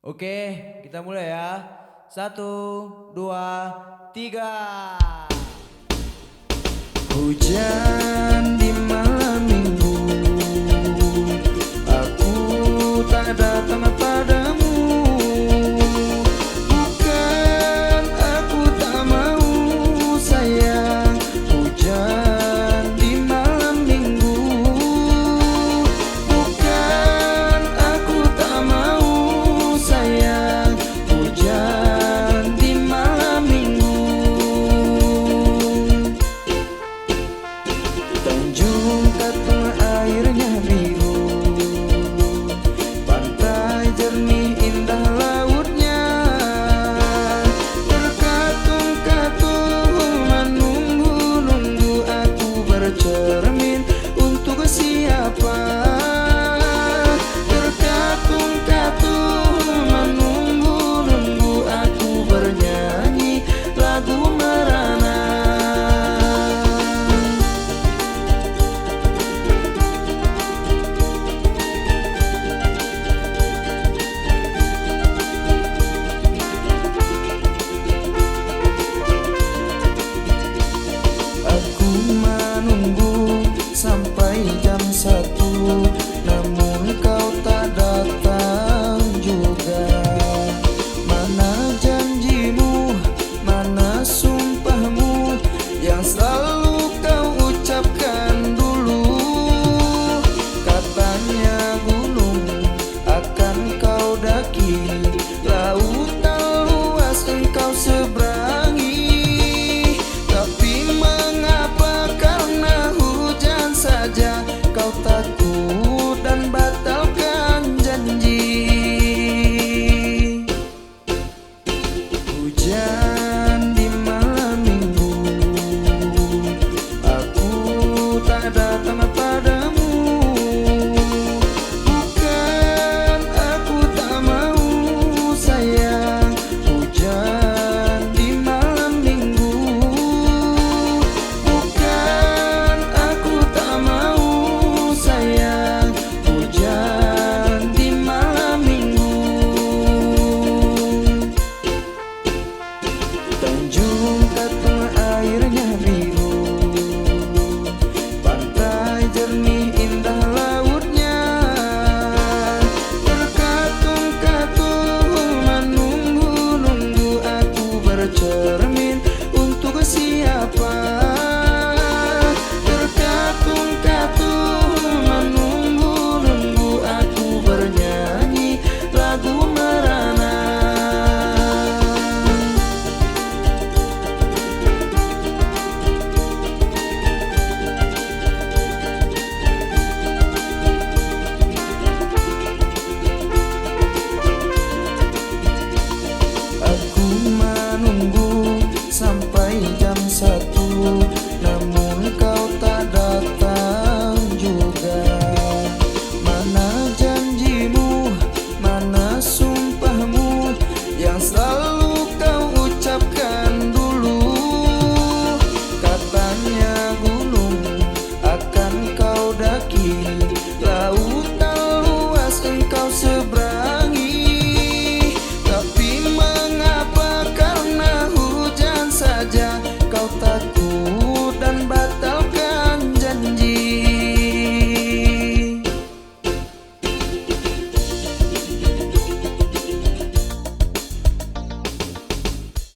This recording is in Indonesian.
Oke, kita mulai ya. 1, 2, 3. Hujan di malam minggu, aku tak datang padamu. Bukan aku tak mau sayang, hujan di malam minggu. Bukan aku tak mau sayang, hujan di malam minggu. Tanjung Katong airnya biru, pantai jernih indah lautnya. Terkatung-katung menunggu-nunggu, aku bercermin untuk siapa. Terkatung-katung menunggu-nunggu, aku bernyanyi lagu merana. Aku menunggu sampai jam 1, namun kau tak datang juga. Mana janjimu, mana sumpahmu yang selalu kau ucapkan dulu. Katanya gunung akan kau daki,